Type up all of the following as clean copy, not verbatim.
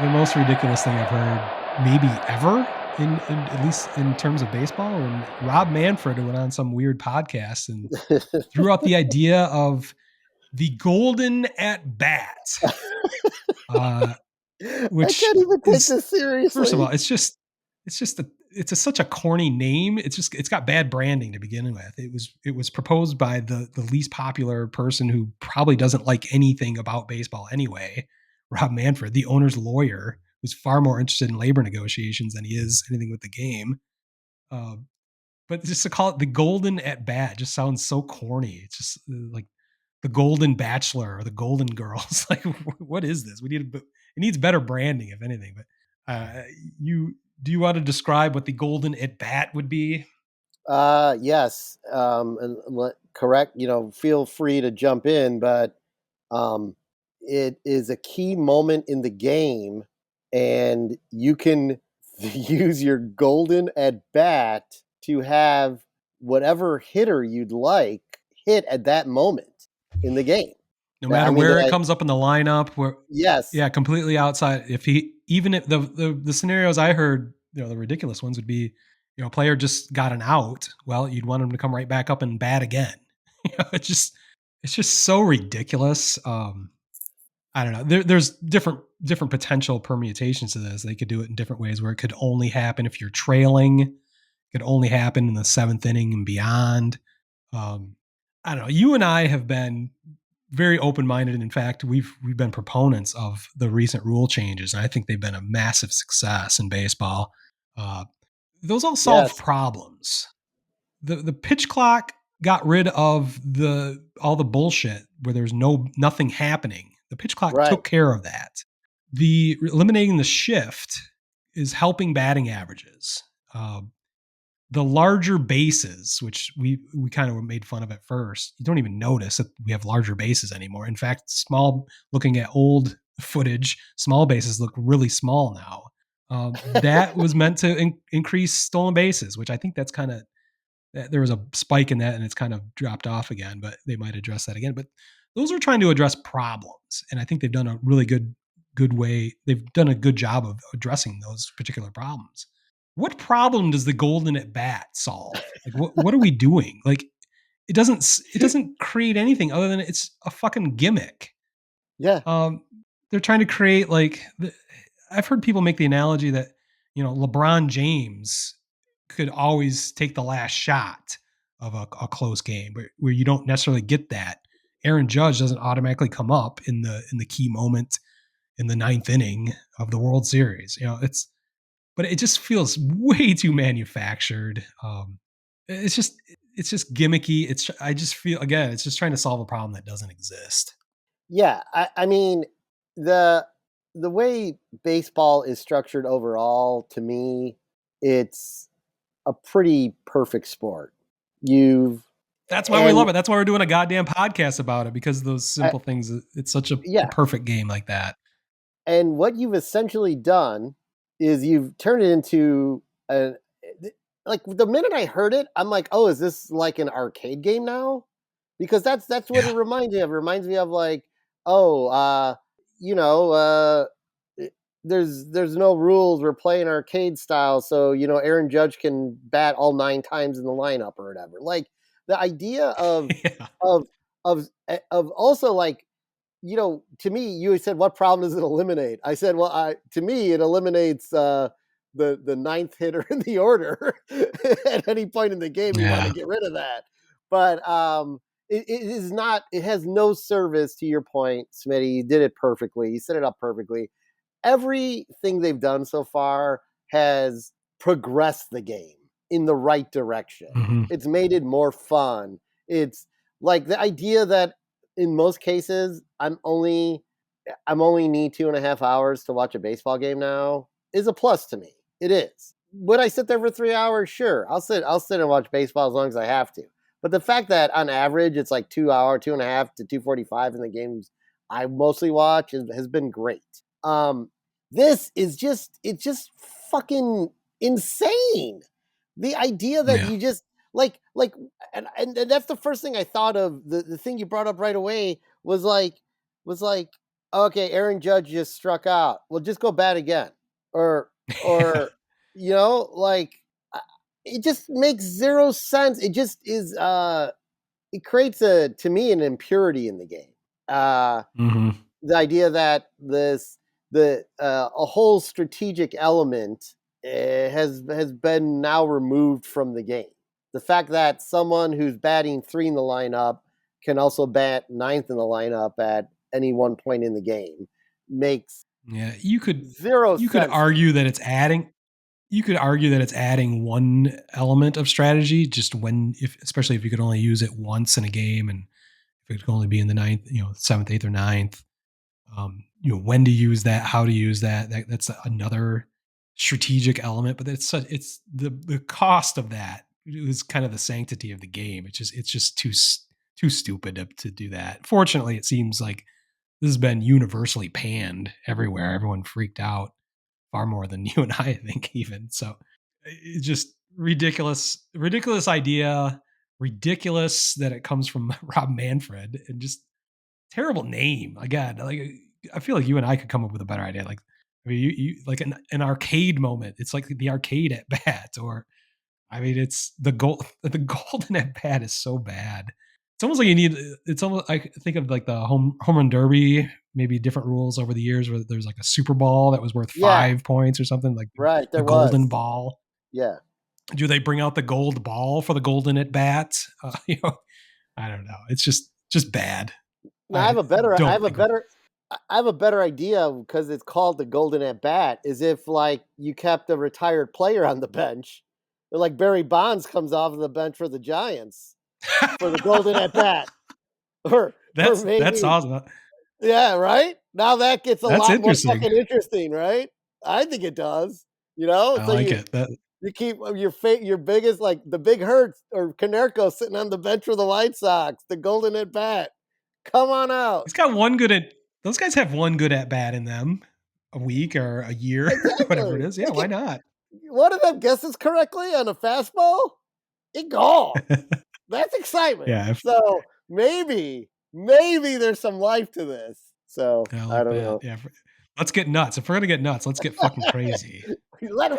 the most ridiculous thing I've heard maybe ever in at least in terms of baseball when Rob Manfred went on some weird podcast and threw out the idea of the golden at bat, uh, I which can't even take is this first of all, seriously. it's such a corny name. It's got bad branding to begin with. It was proposed by the least popular person who probably doesn't like anything about baseball anyway, Rob Manfred, the owner's lawyer, who's far more interested in labor negotiations than he is anything with the game. Uh, but just to call it the golden at bat just sounds so corny. It's just like the Golden Bachelor or the Golden Girls. Like, what is this? It needs better branding, if anything. But you do you want to describe what the Golden at bat would be? Yes. Correct. Feel free to jump in, but um, it is a key moment in the game, and you can use your golden at bat to have whatever hitter you'd like hit at that moment in the game. No I matter mean, where it comes up in the lineup, where yes, yeah, completely outside. If he even if the scenarios I heard, the ridiculous ones would be, a player just got an out. Well, you'd want him to come right back up and bat again. It's just so ridiculous. I don't know. There's different potential permutations to this. They could do it in different ways where it could only happen if you're trailing. It could only happen in the seventh inning and beyond. Um, I don't know. You and I have been very open minded, and in fact, we've been proponents of the recent rule changes, and I think they've been a massive success in baseball. Uh, those all solve yes, problems. The pitch clock got rid of the all the bullshit where there's nothing happening. The pitch clock right, took care of that. The eliminating the shift is helping batting averages. Uh, the larger bases, which we kind of made fun of at first, you don't even notice that we have larger bases anymore. In fact, looking at old footage, small bases look really small now. That was meant to increase stolen bases, which I think that's kind of there was a spike in that and it's kind of dropped off again, but they might address that again. But those are trying to address problems, and I think they've done a really good way. They've done a good job of addressing those particular problems. What problem does the golden at bat solve? Like what are we doing? Like it doesn't create anything other than it's a fucking gimmick. yeah, Um, they're trying to create I've heard people make the analogy that LeBron James could always take the last shot of a close game, where you don't necessarily get that. Aaron Judge doesn't automatically come up in the key moment in the ninth inning of the World Series. But it just feels way too manufactured. It's just it's just gimmicky. I just feel again, it's just trying to solve a problem that doesn't exist. yeah. I mean, the the way baseball is structured overall, to me, it's a pretty perfect sport. You've That's why we and love it. That's why we're doing a goddamn podcast about it, because of those uh, simple things. It's such a yeah, perfect game like that. and what you've essentially done is you've turned it into a like the minute I heard it, I'm like, oh, is this like an arcade game now? Because that's what it Yeah. reminds me of. It reminds me of like, oh, you know, there's no rules. We're playing arcade style, so Aaron Judge can bat all 9 times in the lineup or whatever. Like the idea Yeah. of of also like to me, you said, what problem does it eliminate? I said, well, to me, it eliminates the ninth hitter in the order. At any point in the game, you want to Yeah. get rid of that. But it is not. It has no service to your point, Smitty. You did it perfectly. You set it up perfectly. Everything they've done so far has progressed the game in the right direction. Hmm. It's made it more fun. It's like the idea that in most cases I'm only need 2.5 hours to watch a baseball game now is a plus to me. It is. Would I sit there for 3 hours? Sure. I'll sit and watch baseball as long as I have to. But the fact that on average it's like 2 hour, 2.5 to 2:45 in the games I mostly watch has been great. This is it's just fucking insane. The idea that Yeah. you just like and that's the first thing I thought of. The thing you brought up right away was like okay, Aaron Judge just struck out. Well, just go bat again, or Yeah. or like uh, it just makes zero sense. It just is. It creates a to me an impurity in the game. Uh, Mhm. the idea that the a whole strategic element has been now removed from the game. The fact that someone who's batting three in the lineup can also bat ninth in the lineup at any one point in the game makes Yeah, zero you could sense to me. argue that it's adding you could argue that it's adding one element of strategy just when if especially if you could only use it once in a game and if it could only be in the ninth, seventh, eighth, or ninth. When to use that, how to use that. That's another strategic element, but it's the cost of that is kind of the sanctity of the game. It's just too stupid to do that. Fortunately, it seems like this has been universally panned everywhere. Everyone freaked out far more than you and I think even. So it's just ridiculous idea, ridiculous that it comes from Rob Manfred, and just terrible name. Again, like I feel like you and I could come up with a better idea. Like I mean, you like an arcade moment. It's like the arcade at bat, or I mean, it's the gold. The golden at bat is so bad. It's almost like you need. It's almost. I think of like the home run derby. Maybe different rules over the years where there's like a Super Ball that was worth Yeah, 5 points or something. Like right. the There golden was. ball. Yeah. Do they bring out the gold ball for the golden at bat? I don't know. It's just bad. Now I have I a better. I don't have a think of. better. I have a better idea because it's called the golden at bat. Is if like you kept a retired player on the bench, or like Barry Bonds comes off of the bench for the Giants for the golden at bat, or That's maybe awesome. yeah, right. Now that gets a That's lot more interesting. fucking interesting, right? I think it does. You know, I so like it. That you keep your biggest like the big Hurts or Canerco sitting on the bench for the White Sox, the golden at bat. Come on out. he's got one good at. Those guys have one good at bat in them a week or a year, whatever it Exactly. is. Yeah, They why get not? one of them guesses correctly on a fastball, it gone. That's excitement. Yeah, So maybe there's some life to this. So I I like don't that. know. Yeah, let's get nuts. If we're gonna get nuts, let's get fucking crazy. Let's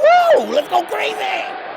go crazy.